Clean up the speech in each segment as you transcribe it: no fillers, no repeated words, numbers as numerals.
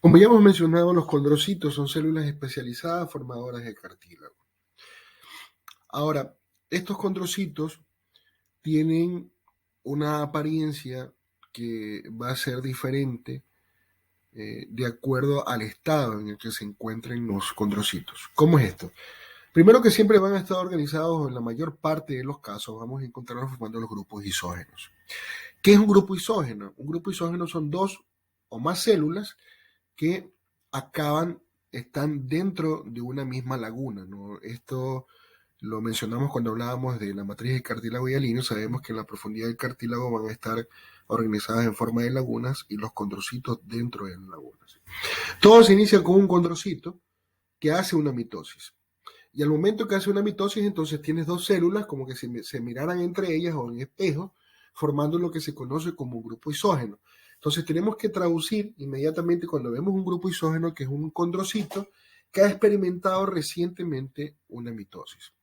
Como ya hemos mencionado, los condrocitos son células especializadas formadoras de cartílago. Ahora, estos condrocitos tienen una apariencia que va a ser diferente de acuerdo al estado en el que se encuentren los condrocitos. ¿Cómo es esto? Primero que siempre van a estar organizados, en la mayor parte de los casos vamos a encontrarlos formando los grupos isógenos. ¿Qué es un grupo isógeno? Un grupo isógeno son dos o más células que están dentro de una misma laguna, ¿no? Esto lo mencionamos cuando hablábamos de la matriz de cartílago hialino. Sabemos que en la profundidad del cartílago van a estar organizadas en forma de lagunas y los condrocitos dentro de las lagunas. Todo se inicia con un condrocito que hace una mitosis. Y al momento que hace una mitosis, entonces tienes dos células como que se miraran entre ellas o en espejo, formando lo que se conoce como un grupo isógeno. Entonces tenemos que traducir inmediatamente cuando vemos un grupo isógeno, que es un condrocito que ha experimentado recientemente una mitosis.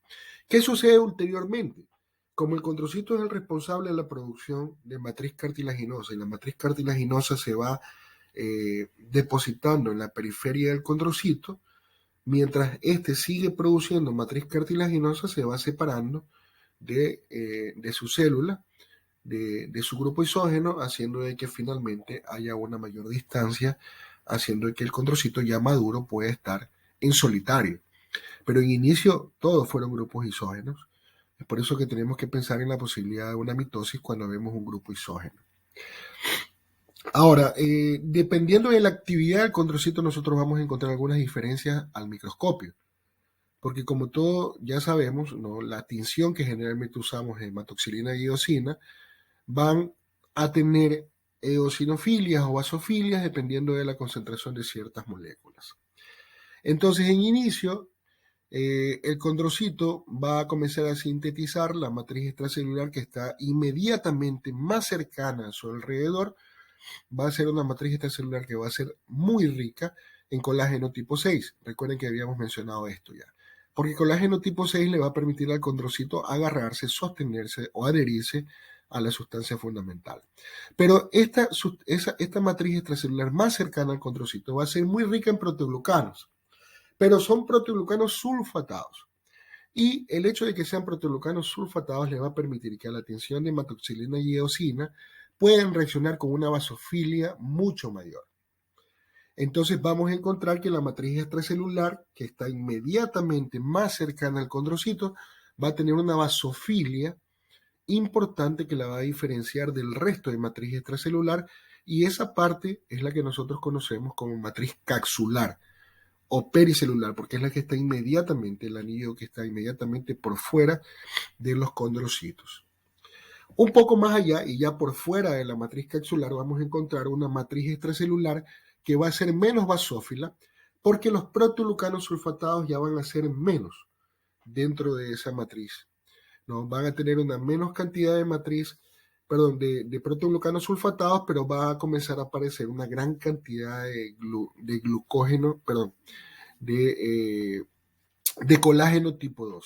¿Qué sucede ulteriormente? Como el condrocito es el responsable de la producción de matriz cartilaginosa y la matriz cartilaginosa se va depositando en la periferia del condrocito, mientras este sigue produciendo matriz cartilaginosa, se va separando de su célula, de su grupo isógeno, haciendo de que finalmente haya una mayor distancia, haciendo de que el condrocito ya maduro pueda estar en solitario. Pero en inicio todos fueron grupos isógenos. Es por eso que tenemos que pensar en la posibilidad de una mitosis cuando vemos un grupo isógeno. Ahora, dependiendo de la actividad del condrocito, nosotros vamos a encontrar algunas diferencias al microscopio. Porque como todos ya sabemos, ¿no?, la tinción que generalmente usamos en hematoxilina y eosina van a tener eosinofilias o basofilias dependiendo de la concentración de ciertas moléculas. Entonces, en inicio, el condrocito va a comenzar a sintetizar la matriz extracelular que está inmediatamente más cercana a su alrededor. Va a ser una matriz extracelular que va a ser muy rica en colágeno tipo 6. Recuerden que habíamos mencionado esto ya. Porque el colágeno tipo 6 le va a permitir al condrocito agarrarse, sostenerse o adherirse a la sustancia fundamental. Pero esta matriz extracelular más cercana al condrocito va a ser muy rica en proteoglucanos, pero son proteoglucanos sulfatados. Y el hecho de que sean proteoglucanos sulfatados le va a permitir que a la tinción de hematoxilina y eosina pueden reaccionar con una basofilia mucho mayor. Entonces vamos a encontrar que la matriz extracelular, que está inmediatamente más cercana al condrocito, va a tener una basofilia importante que la va a diferenciar del resto de matriz extracelular, y esa parte es la que nosotros conocemos como matriz capsular o pericelular, porque es la que está inmediatamente, el anillo que está inmediatamente por fuera de los condrocitos. Un poco más allá y ya por fuera de la matriz capsular vamos a encontrar una matriz extracelular que va a ser menos basófila, porque los proteoglucanos sulfatados ya van a ser menos dentro de esa matriz, ¿no? Van a tener una menos cantidad de matriz, perdón, de proteoglucanos sulfatados, pero va a comenzar a aparecer una gran cantidad de glucógeno, perdón, de colágeno tipo 2,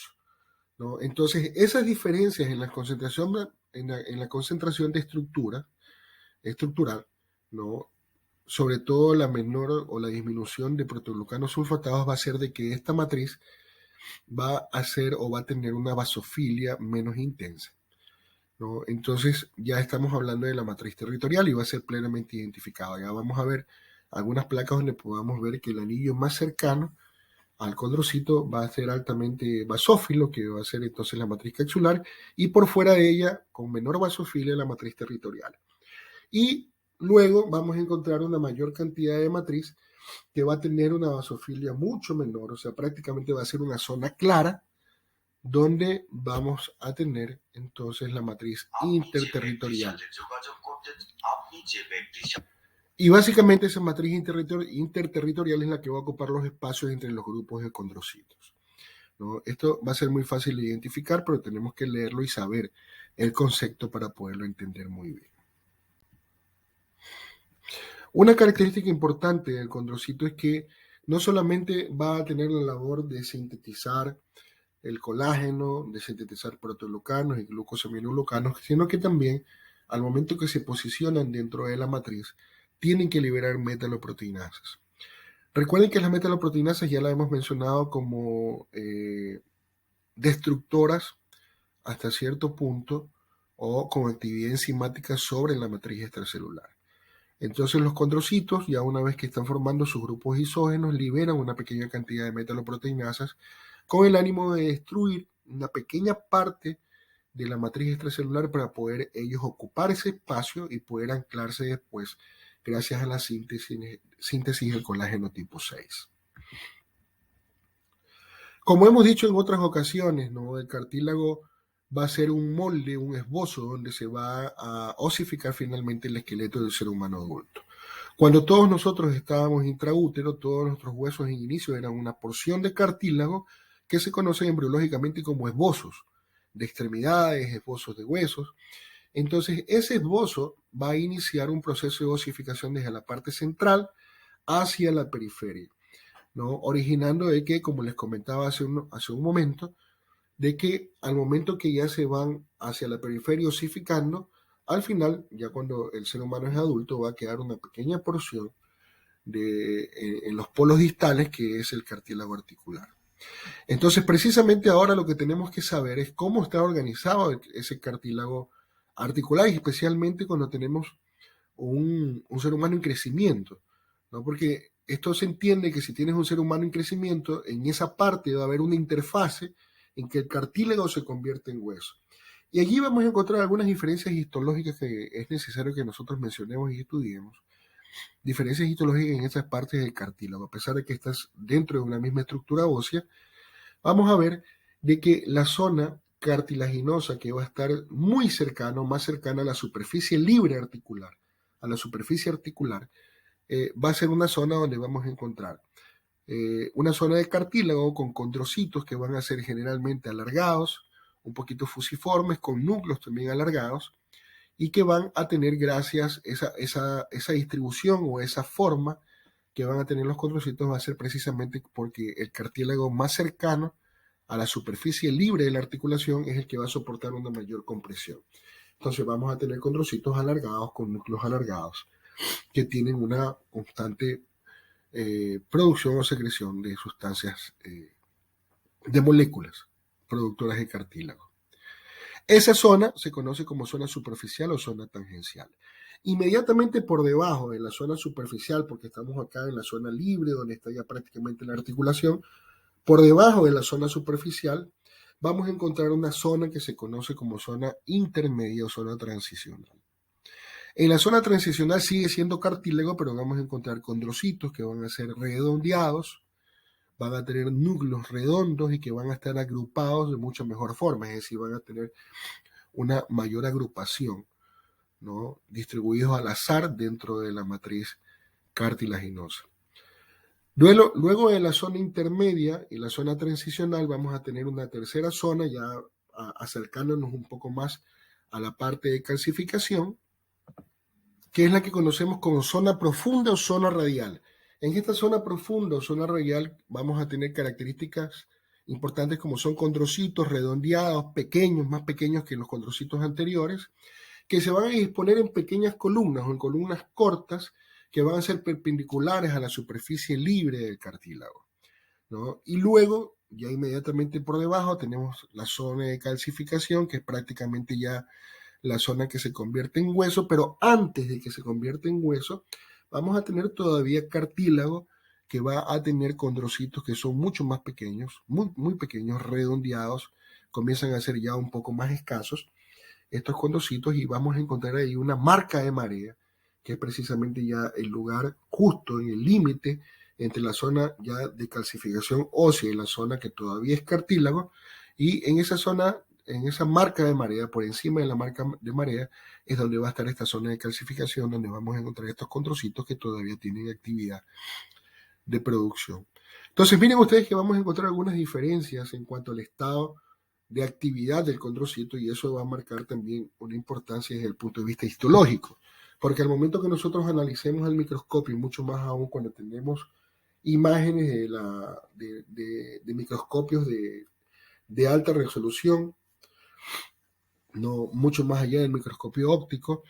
¿no? Entonces, esas diferencias en la concentración, en la concentración de estructural, ¿no?, sobre todo la menor o la disminución de proteoglucanos sulfatados, va a hacer de que esta matriz va a hacer o va a tener una basofilia menos intensa, ¿no? Entonces ya estamos hablando de la matriz territorial y va a ser plenamente identificada. Ya vamos a ver algunas placas donde podamos ver que el anillo más cercano al condrocito va a ser altamente basófilo, que va a ser entonces la matriz capsular, y por fuera de ella, con menor basofilia, la matriz territorial. Y luego vamos a encontrar una mayor cantidad de matriz que va a tener una basofilia mucho menor, o sea, prácticamente va a ser una zona clara, donde vamos a tener entonces la matriz interterritorial. Y básicamente esa matriz interterritorial es la que va a ocupar los espacios entre los grupos de condrocitos, ¿no? Esto va a ser muy fácil de identificar, pero tenemos que leerlo y saber el concepto para poderlo entender muy bien. Una característica importante del condrocito es que no solamente va a tener la labor de sintetizar el colágeno, de sintetizar proteoglucanos y glucosaminoglucanos, sino que también al momento que se posicionan dentro de la matriz tienen que liberar metaloproteinasas. Recuerden que las metaloproteinasas ya las hemos mencionado como destructoras hasta cierto punto o con actividad enzimática sobre la matriz extracelular. Entonces los condrocitos, ya una vez que están formando sus grupos isógenos, liberan una pequeña cantidad de metaloproteinasas con el ánimo de destruir una pequeña parte de la matriz extracelular para poder ellos ocupar ese espacio y poder anclarse después gracias a la síntesis del colágeno tipo 6. Como hemos dicho en otras ocasiones, ¿no? El cartílago va a ser un molde, un esbozo donde se va a osificar finalmente el esqueleto del ser humano adulto. Cuando todos nosotros estábamos intraútero, todos nuestros huesos en inicio eran una porción de cartílago que se conocen embriológicamente como esbozos de extremidades, esbozos de huesos. Entonces, ese esbozo va a iniciar un proceso de osificación desde la parte central hacia la periferia, ¿no? Originando de que, como les comentaba hace un momento, de que al momento que ya se van hacia la periferia osificando, al final, ya cuando el ser humano es adulto, va a quedar una pequeña porción en los polos distales, que es el cartílago articular. Entonces, precisamente ahora lo que tenemos que saber es cómo está organizado ese cartílago articular, y especialmente cuando tenemos un ser humano en crecimiento, ¿no? Porque esto se entiende que si tienes un ser humano en crecimiento, en esa parte va a haber una interfase en que el cartílago se convierte en hueso. Y allí vamos a encontrar algunas diferencias histológicas que es necesario que nosotros mencionemos y estudiemos. Diferencias histológicas en esas partes del cartílago, a pesar de que estás dentro de una misma estructura ósea, vamos a ver de que la zona cartilaginosa que va a estar muy cercano, más cercana a la superficie libre articular, a la superficie articular, va a ser una zona donde vamos a encontrar una zona de cartílago con condrocitos que van a ser generalmente alargados, un poquito fusiformes, con núcleos también alargados, y que van a tener gracias a esa distribución o esa forma que van a tener los condrocitos va a ser precisamente porque el cartílago más cercano a la superficie libre de la articulación es el que va a soportar una mayor compresión. Entonces vamos a tener condrocitos alargados con núcleos alargados que tienen una constante producción o secreción de sustancias, de moléculas productoras de cartílago. Esa zona se conoce como zona superficial o zona tangencial. Inmediatamente por debajo de la zona superficial, porque estamos acá en la zona libre, donde está ya prácticamente la articulación, por debajo de la zona superficial vamos a encontrar una zona que se conoce como zona intermedia o zona transicional. En la zona transicional sigue siendo cartílago, pero vamos a encontrar condrocitos que van a ser redondeados, van a tener núcleos redondos y que van a estar agrupados de mucha mejor forma, es decir, van a tener una mayor agrupación, ¿no? Distribuidos al azar dentro de la matriz cartilaginosa. Luego de la zona intermedia y la zona transicional vamos a tener una tercera zona ya acercándonos un poco más a la parte de calcificación, que es la que conocemos como zona profunda o zona radial. En esta zona profunda o zona radial vamos a tener características importantes como son condrocitos redondeados, pequeños, más pequeños que los condrocitos anteriores, que se van a disponer en pequeñas columnas o en columnas cortas que van a ser perpendiculares a la superficie libre del cartílago, ¿no? Y luego, ya inmediatamente por debajo, tenemos la zona de calcificación, que es prácticamente ya la zona que se convierte en hueso, pero antes de que se convierta en hueso, vamos a tener todavía cartílago que va a tener condrocitos que son mucho más pequeños, muy, muy pequeños, redondeados, comienzan a ser ya un poco más escasos estos condrocitos y vamos a encontrar ahí una marca de marea, que es precisamente ya el lugar justo en el límite entre la zona ya de calcificación ósea y la zona que todavía es cartílago, y en esa zona, en esa marca de marea, por encima de la marca de marea, es donde va a estar esta zona de calcificación, donde vamos a encontrar estos condrocitos que todavía tienen actividad de producción. Entonces, miren ustedes que vamos a encontrar algunas diferencias en cuanto al estado de actividad del condrocito y eso va a marcar también una importancia desde el punto de vista histológico, porque al momento que nosotros analicemos el microscopio, y mucho más aún cuando tenemos imágenes de microscopios de alta resolución, no mucho más allá del microscopio óptico,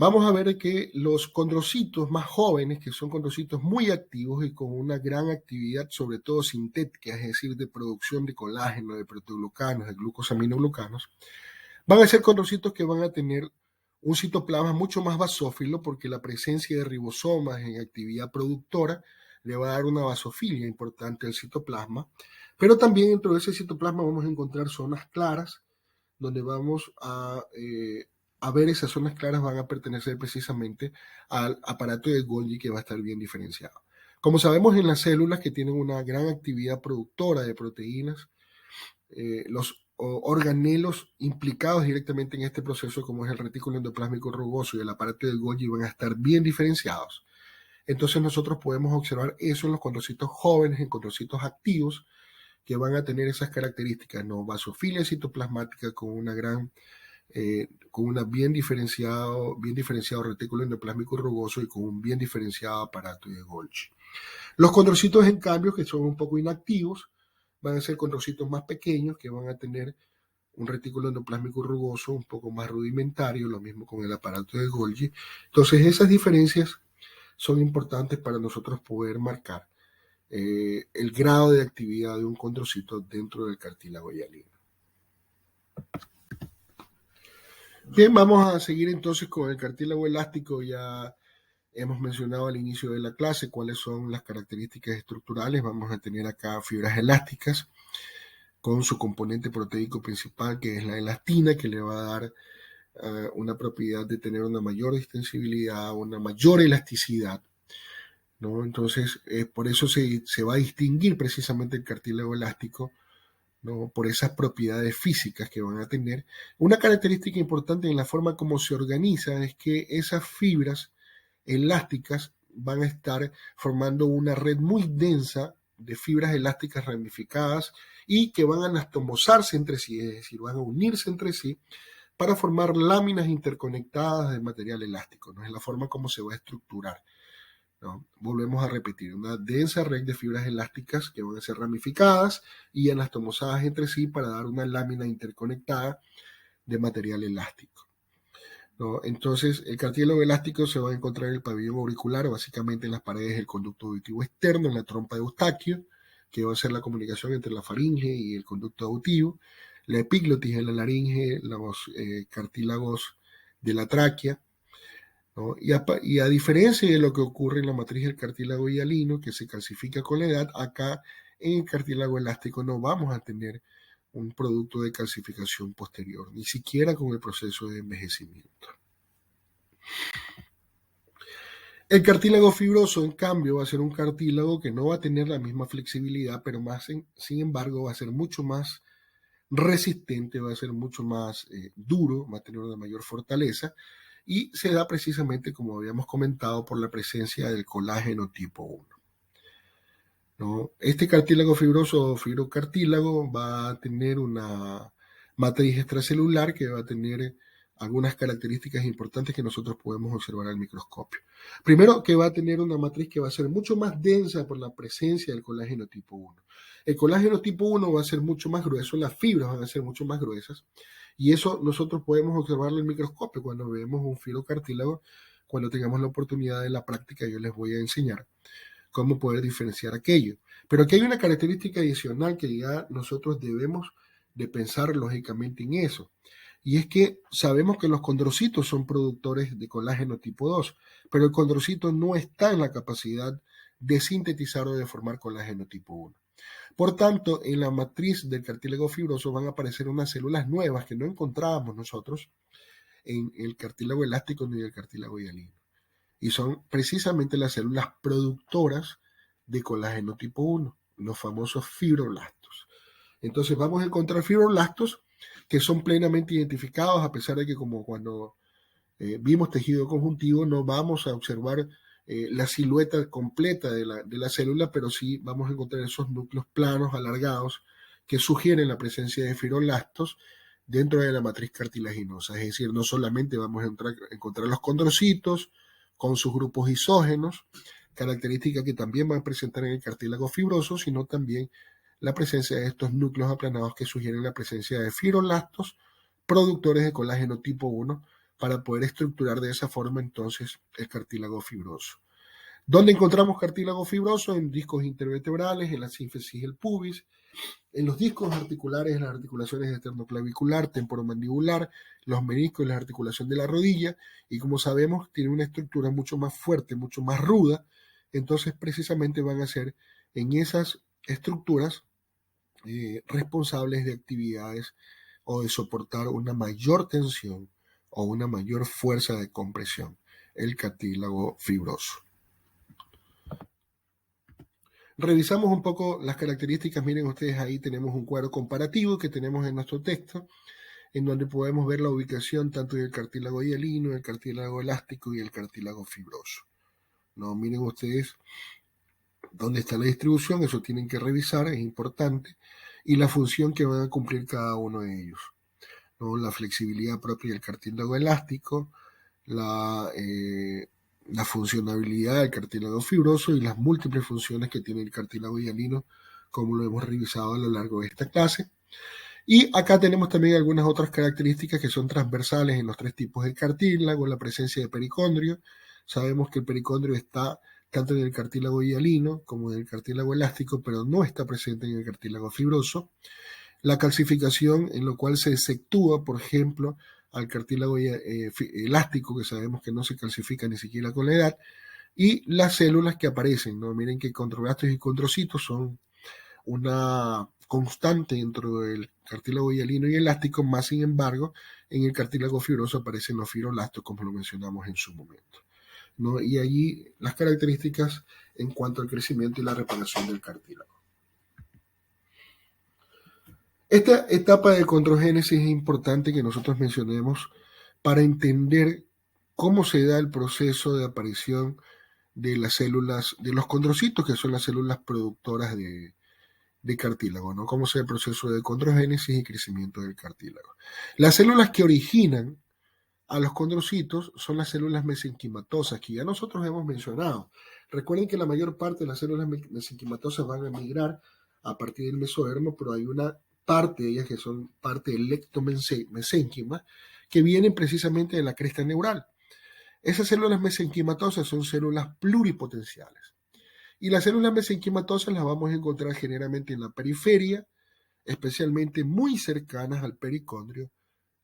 vamos a ver que los condrocitos más jóvenes, que son condrocitos muy activos y con una gran actividad, sobre todo sintética, es decir, de producción de colágeno, de proteoglucanos, de glucosaminoglucanos, van a ser condrocitos que van a tener un citoplasma mucho más basófilo porque la presencia de ribosomas en actividad productora le va a dar una basofilia importante al citoplasma, pero también dentro de ese citoplasma vamos a encontrar zonas claras donde vamos a ver esas zonas claras van a pertenecer precisamente al aparato de Golgi que va a estar bien diferenciado. Como sabemos en las células que tienen una gran actividad productora de proteínas, los organelos implicados directamente en este proceso, como es el retículo endoplásmico rugoso y el aparato de Golgi, van a estar bien diferenciados. Entonces nosotros podemos observar eso en los condrocitos jóvenes, en condrocitos activos, que van a tener esas características, ¿no? Basofilia citoplasmática con una gran, con una bien diferenciado retículo endoplásmico rugoso y con un bien diferenciado aparato de Golgi. Los condrocitos, en cambio, que son un poco inactivos, van a ser condrocitos más pequeños que van a tener un retículo endoplásmico rugoso un poco más rudimentario, lo mismo con el aparato de Golgi. Entonces, esas diferencias son importantes para nosotros poder marcar el grado de actividad de un condrocito dentro del cartílago hialino. Bien, vamos a seguir entonces con el cartílago elástico. Ya hemos mencionado al inicio de la clase cuáles son las características estructurales. Vamos a tener acá fibras elásticas con su componente proteico principal, que es la elastina, que le va a dar una propiedad de tener una mayor distensibilidad, una mayor elasticidad, ¿no? Entonces, por eso se va a distinguir precisamente el cartílago elástico, ¿no? Por esas propiedades físicas que van a tener. Una característica importante en la forma como se organiza es que esas fibras elásticas van a estar formando una red muy densa de fibras elásticas ramificadas y que van a anastomosarse entre sí, es decir, van a unirse entre sí para formar láminas interconectadas de material elástico, ¿no? Es la forma como se va a estructurar, ¿no? Volvemos a repetir, una densa red de fibras elásticas que van a ser ramificadas y anastomosadas entre sí para dar una lámina interconectada de material elástico, ¿no? Entonces, el cartílago elástico se va a encontrar en el pabellón auricular, básicamente en las paredes del conducto auditivo externo, en la trompa de Eustaquio, que va a ser la comunicación entre la faringe y el conducto auditivo, la epiglotis en la laringe, los cartílagos de la tráquea, ¿no? Y a diferencia de lo que ocurre en la matriz del cartílago hialino, que se calcifica con la edad, acá en el cartílago elástico no vamos a tener un producto de calcificación posterior, ni siquiera con el proceso de envejecimiento. El cartílago fibroso, en cambio, va a ser un cartílago que no va a tener la misma flexibilidad, pero sin embargo va a ser mucho más resistente, va a ser mucho más duro, va a tener una mayor fortaleza y se da precisamente, como habíamos comentado, por la presencia del colágeno tipo 1. ¿No? Este cartílago fibroso o fibrocartílago va a tener una matriz extracelular que va a tener algunas características importantes que nosotros podemos observar al microscopio. Primero, que va a tener una matriz que va a ser mucho más densa por la presencia del colágeno tipo 1. El colágeno tipo 1 va a ser mucho más grueso, las fibras van a ser mucho más gruesas, y eso nosotros podemos observarlo en el microscopio cuando vemos un fibrocartílago. Cuando tengamos la oportunidad de la práctica, yo les voy a enseñar cómo poder diferenciar aquello. Pero aquí hay una característica adicional que ya nosotros debemos de pensar lógicamente en eso. Y es que sabemos que los condrocitos son productores de colágeno tipo 2, pero el condrocito no está en la capacidad de sintetizar o de formar colágeno tipo 1. Por tanto, en la matriz del cartílago fibroso van a aparecer unas células nuevas que no encontrábamos nosotros en el cartílago elástico ni en el cartílago hialino. Y son precisamente las células productoras de colágeno tipo 1, los famosos fibroblastos. Entonces vamos a encontrar fibroblastos que son plenamente identificados, a pesar de que como cuando vimos tejido conjuntivo no vamos a observar la silueta completa de la célula, pero sí vamos a encontrar esos núcleos planos, alargados, que sugieren la presencia de fibroblastos dentro de la matriz cartilaginosa. Es decir, no solamente vamos a encontrar los condrocitos con sus grupos isógenos, característica que también van a presentar en el cartílago fibroso, sino también la presencia de estos núcleos aplanados que sugieren la presencia de fibroblastos productores de colágeno tipo 1, para poder estructurar de esa forma entonces el cartílago fibroso. ¿Dónde encontramos cartílago fibroso? En discos intervertebrales, en la sínfisis del pubis, en los discos articulares, en las articulaciones esternoclavicular, temporomandibular, los meniscos y la articulación de la rodilla, y como sabemos tiene una estructura mucho más fuerte, mucho más ruda, entonces precisamente van a ser en esas estructuras responsables de actividades o de soportar una mayor tensión o una mayor fuerza de compresión, el cartílago fibroso. Revisamos un poco las características. Miren ustedes, ahí tenemos un cuadro comparativo que tenemos en nuestro texto, en donde podemos ver la ubicación tanto del cartílago hialino, el cartílago elástico y el cartílago fibroso. No, miren ustedes dónde está la distribución, eso tienen que revisar, es importante, y la función que van a cumplir cada uno de ellos, ¿no? La flexibilidad propia del cartílago elástico, la funcionabilidad del cartílago fibroso y las múltiples funciones que tiene el cartílago hialino, como lo hemos revisado a lo largo de esta clase. Y acá tenemos también algunas otras características que son transversales en los tres tipos de cartílago, la presencia de pericondrio. Sabemos que el pericondrio está tanto en el cartílago hialino como en el cartílago elástico, pero no está presente en el cartílago fibroso. La calcificación, en lo cual se exceptúa, por ejemplo, al cartílago elástico, que sabemos que no se calcifica ni siquiera con la edad, y las células que aparecen, ¿no? Miren que condroblastos y condrocitos son una constante dentro del cartílago hialino y elástico, más sin embargo, en el cartílago fibroso aparecen los fibroblastos, como lo mencionamos en su momento, ¿no? Y allí las características en cuanto al crecimiento y la reparación del cartílago. Esta etapa de condrogénesis es importante que nosotros mencionemos para entender cómo se da el proceso de aparición de las células, de los condrocitos, que son las células productoras de cartílago, ¿no? Cómo se da el proceso de condrogénesis y crecimiento del cartílago. Las células que originan a los condrocitos son las células mesenquimatosas, que ya nosotros hemos mencionado. Recuerden que la mayor parte de las células mesenquimatosas van a migrar a partir del mesodermo, pero hay una parte de ellas que son parte del lectomesénquima, que vienen precisamente de la cresta neural. Esas células mesenquimatosas son células pluripotenciales. Y las células mesenquimatosas las vamos a encontrar generalmente en la periferia, especialmente muy cercanas al pericondrio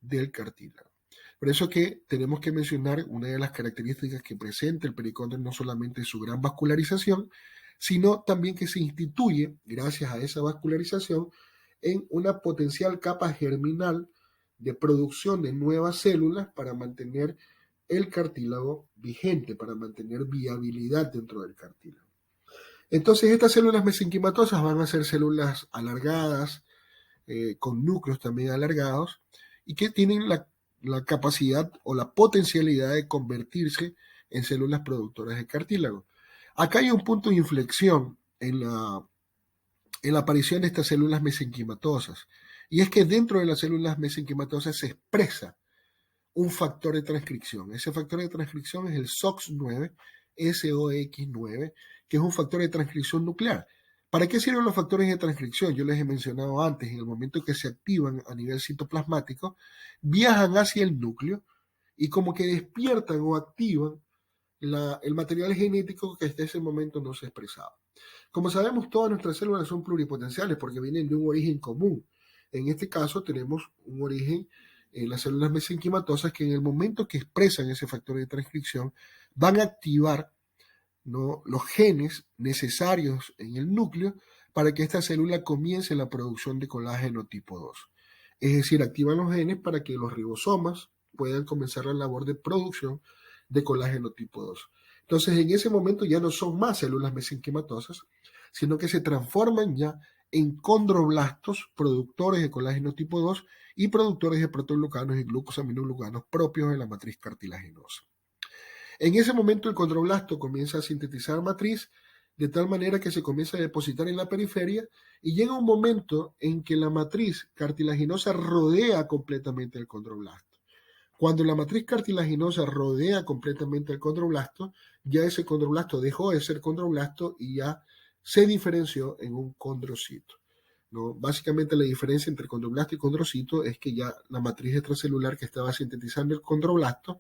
del cartílago. Por eso que tenemos que mencionar una de las características que presenta el pericondrio, no solamente su gran vascularización, sino también que se instituye, gracias a esa vascularización, en una potencial capa germinal de producción de nuevas células para mantener el cartílago vigente, para mantener viabilidad dentro del cartílago. Entonces, estas células mesenquimatosas van a ser células alargadas, con núcleos también alargados, y que tienen la capacidad o la potencialidad de convertirse en células productoras de cartílago. Acá hay un punto de inflexión en la aparición de estas células mesenquimatosas, y es que dentro de las células mesenquimatosas se expresa un factor de transcripción. Ese factor de transcripción es el SOX9, SOX9, que es un factor de transcripción nuclear. ¿Para qué sirven los factores de transcripción? Yo les he mencionado antes, en el momento que se activan a nivel citoplasmático, viajan hacia el núcleo y como que despiertan o activan el material genético que hasta ese momento no se expresaba. Como sabemos, todas nuestras células son pluripotenciales porque vienen de un origen común. En este caso tenemos un origen en las células mesenquimatosas que en el momento que expresan ese factor de transcripción van a activar, ¿no?, los genes necesarios en el núcleo para que esta célula comience la producción de colágeno tipo 2. Es decir, activan los genes para que los ribosomas puedan comenzar la labor de producción de colágeno tipo 2. Entonces, en ese momento ya no son más células mesenquimatosas, sino que se transforman ya en condroblastos productores de colágeno tipo 2 y productores de protoglucanos y glucosaminoglucanos propios de la matriz cartilaginosa. En ese momento el condroblasto comienza a sintetizar matriz de tal manera que se comienza a depositar en la periferia y llega un momento en que la matriz cartilaginosa rodea completamente el condroblasto. Cuando la matriz cartilaginosa rodea completamente el condroblasto, ya ese condroblasto dejó de ser condroblasto y ya se diferenció en un condrocito. ¿no? Básicamente la diferencia entre condroblasto y condrocito es que ya la matriz extracelular que estaba sintetizando el condroblasto,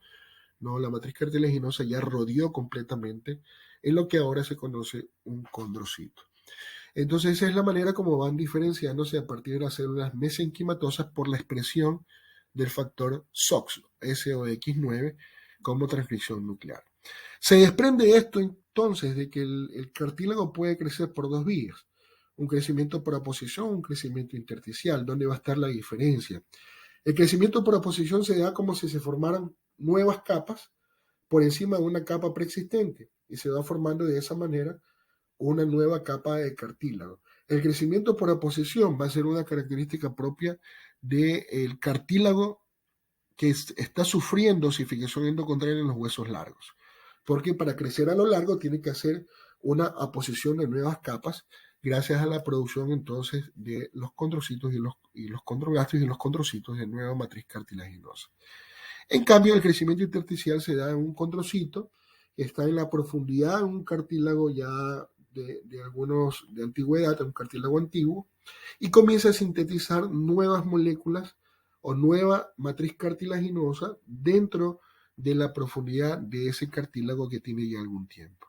¿no? La matriz cartilaginosa ya rodeó completamente en lo que ahora se conoce un condrocito. Entonces esa es la manera como van diferenciándose a partir de las células mesenquimatosas por la expresión del factor SOX, SOX9, como transcripción nuclear. Se desprende esto entonces de que el cartílago puede crecer por dos vías, un crecimiento por aposición, un crecimiento intersticial. ¿Dónde va a estar la diferencia? El crecimiento por aposición se da como si se formaran nuevas capas por encima de una capa preexistente y se va formando de esa manera una nueva capa de cartílago. El crecimiento por aposición va a ser una característica propia del cartílago que está sufriendo osificación endocontraria en los huesos largos. Porque para crecer a lo largo tiene que hacer una aposición de nuevas capas gracias a la producción entonces de los condrocitos y los condroblastos y los condrocitos de nueva matriz cartilaginosa. En cambio, el crecimiento intersticial se da en un condrocito que está en la profundidad de un cartílago ya de antigüedad, un cartílago antiguo, y comienza a sintetizar nuevas moléculas o nueva matriz cartilaginosa dentro de la profundidad de ese cartílago que tiene ya algún tiempo,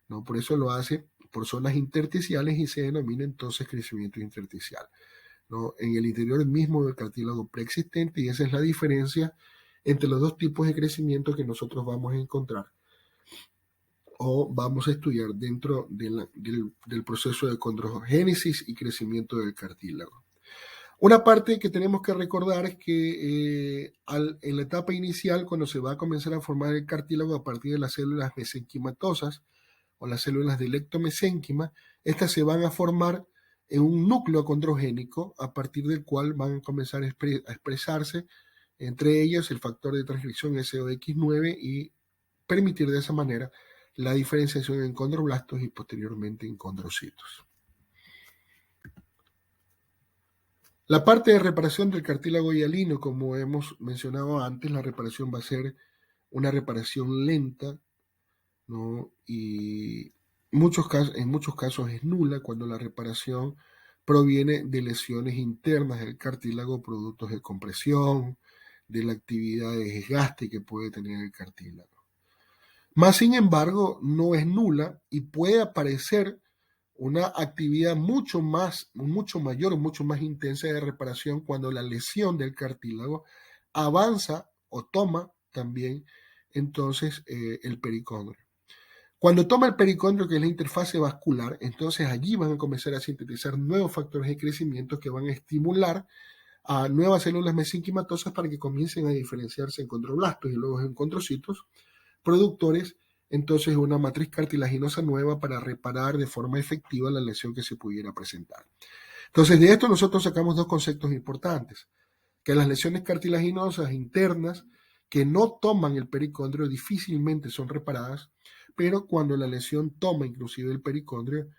¿no? Por eso lo hace por zonas intersticiales y se denomina entonces crecimiento intersticial, ¿no? En el interior mismo del cartílago preexistente, y esa es la diferencia entre los dos tipos de crecimiento que nosotros vamos a encontrar o vamos a estudiar dentro del proceso de condrogénesis y crecimiento del cartílago. Una parte que tenemos que recordar es que en la etapa inicial, cuando se va a comenzar a formar el cartílago a partir de las células mesenquimatosas o las células del ectomesénquima, estas se van a formar en un núcleo condrogénico a partir del cual van a comenzar a expresarse entre ellas el factor de transcripción SOX9 y permitir de esa manera la diferenciación en condroblastos y posteriormente en condrocitos. La parte de reparación del cartílago hialino, como hemos mencionado antes, la reparación va a ser una reparación lenta, ¿no? Y en muchos casos es nula cuando la reparación proviene de lesiones internas del cartílago, productos de compresión, de la actividad de desgaste que puede tener el cartílago. Más sin embargo, no es nula y puede aparecer una actividad mucho mayor, mucho más intensa de reparación cuando la lesión del cartílago avanza o toma también entonces el pericondrio. Cuando toma el pericondrio, que es la interfase vascular, entonces allí van a comenzar a sintetizar nuevos factores de crecimiento que van a estimular a nuevas células mesenquimatosas para que comiencen a diferenciarse en condroblastos y luego en condrocitos, productores entonces una matriz cartilaginosa nueva para reparar de forma efectiva la lesión que se pudiera presentar. Entonces de esto nosotros sacamos dos conceptos importantes, que las lesiones cartilaginosas internas que no toman el pericondrio difícilmente son reparadas, pero cuando la lesión toma inclusive el pericondrio,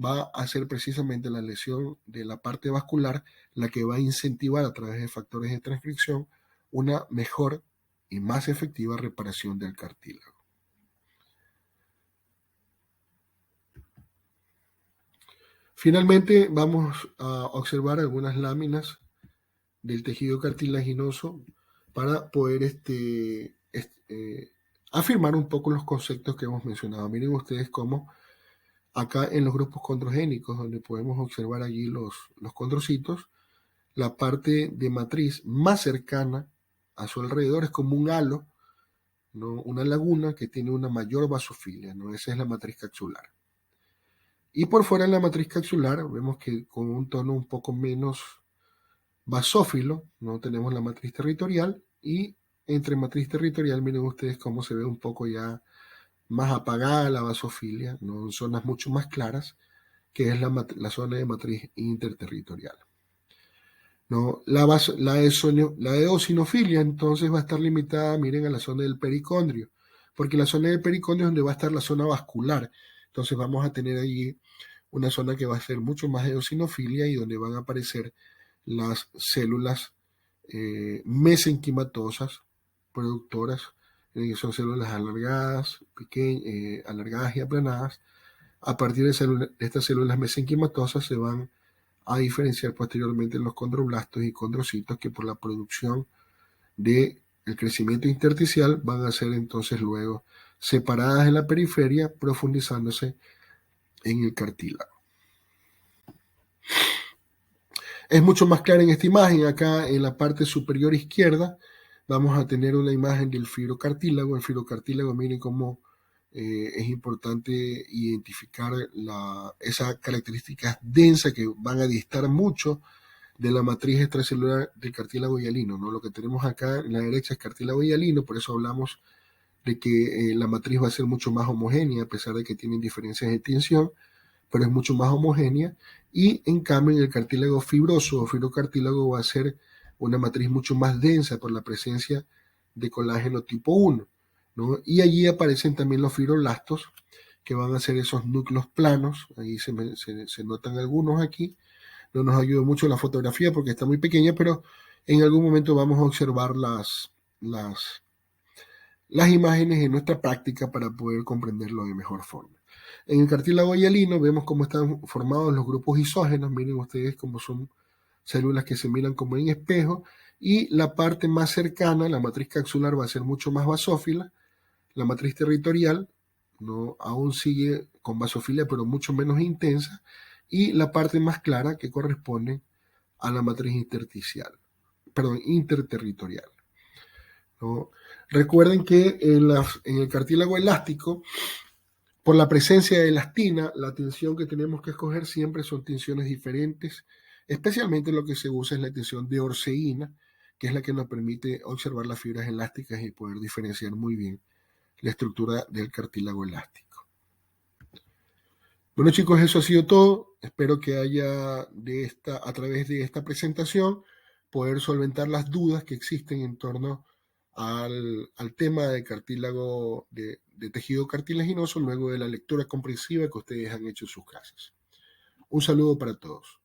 va a ser precisamente la lesión de la parte vascular la que va a incentivar a través de factores de transcripción una mejor y más efectiva reparación del cartílago. Finalmente vamos a observar algunas láminas del tejido cartilaginoso para poder afirmar un poco los conceptos que hemos mencionado. Miren ustedes cómo acá en los grupos condrogénicos, donde podemos observar allí los condrocitos, la parte de matriz más cercana a su alrededor es como un halo, ¿no? Una laguna que tiene una mayor vasofilia, ¿no? Esa es la matriz capsular. Y por fuera de la matriz capsular vemos que con un tono un poco menos basófilo, ¿no? Tenemos la matriz territorial y entre matriz territorial, miren ustedes cómo se ve un poco ya más apagada la basofilia, ¿no? En zonas mucho más claras, que es la zona de matriz interterritorial, ¿no? La eosinofilia entonces va a estar limitada, miren, a la zona del pericondrio, porque la zona del pericondrio es donde va a estar la zona vascular. Entonces vamos a tener allí una zona que va a ser mucho más eosinofilia y donde van a aparecer las células mesenquimatosas productoras, que son células alargadas, alargadas y aplanadas. A partir de estas células mesenquimatosas se van a diferenciar posteriormente los condroblastos y condrocitos que por la producción del crecimiento intersticial van a ser entonces luego separadas en la periferia, profundizándose en el cartílago. Es mucho más clara en esta imagen. Acá en la parte superior izquierda vamos a tener una imagen del fibrocartílago. El fibrocartílago, miren cómo es importante identificar esa característica densa que van a distar mucho de la matriz extracelular del cartílago hialino, ¿no? Lo que tenemos acá en la derecha es cartílago hialino, por eso hablamos de que la matriz va a ser mucho más homogénea, a pesar de que tienen diferencias de tensión, pero es mucho más homogénea, y en cambio en el cartílago fibroso o fibrocartílago va a ser una matriz mucho más densa por la presencia de colágeno tipo 1, ¿no? Y allí aparecen también los fibroblastos, que van a ser esos núcleos planos, ahí se notan algunos aquí. No nos ayuda mucho la fotografía porque está muy pequeña, pero en algún momento vamos a observar las imágenes en nuestra práctica para poder comprenderlo de mejor forma. En el cartílago hialino vemos cómo están formados los grupos isógenos. Miren ustedes cómo son células que se miran como en espejo, y la parte más cercana, la matriz capsular, va a ser mucho más basófila. La matriz territorial no aún sigue con basofilia, pero mucho menos intensa, y la parte más clara que corresponde a la matriz interterritorial, ¿no? Recuerden que en el cartílago elástico, por la presencia de elastina, la tensión que tenemos que escoger siempre son tensiones diferentes. Especialmente lo que se usa es la tensión de orseína, que es la que nos permite observar las fibras elásticas y poder diferenciar muy bien la estructura del cartílago elástico. Bueno, chicos, eso ha sido todo. Espero que haya a través de esta presentación poder solventar las dudas que existen en torno al tema de cartílago, de tejido cartilaginoso, luego de la lectura comprensiva que ustedes han hecho en sus casas. Un saludo para todos.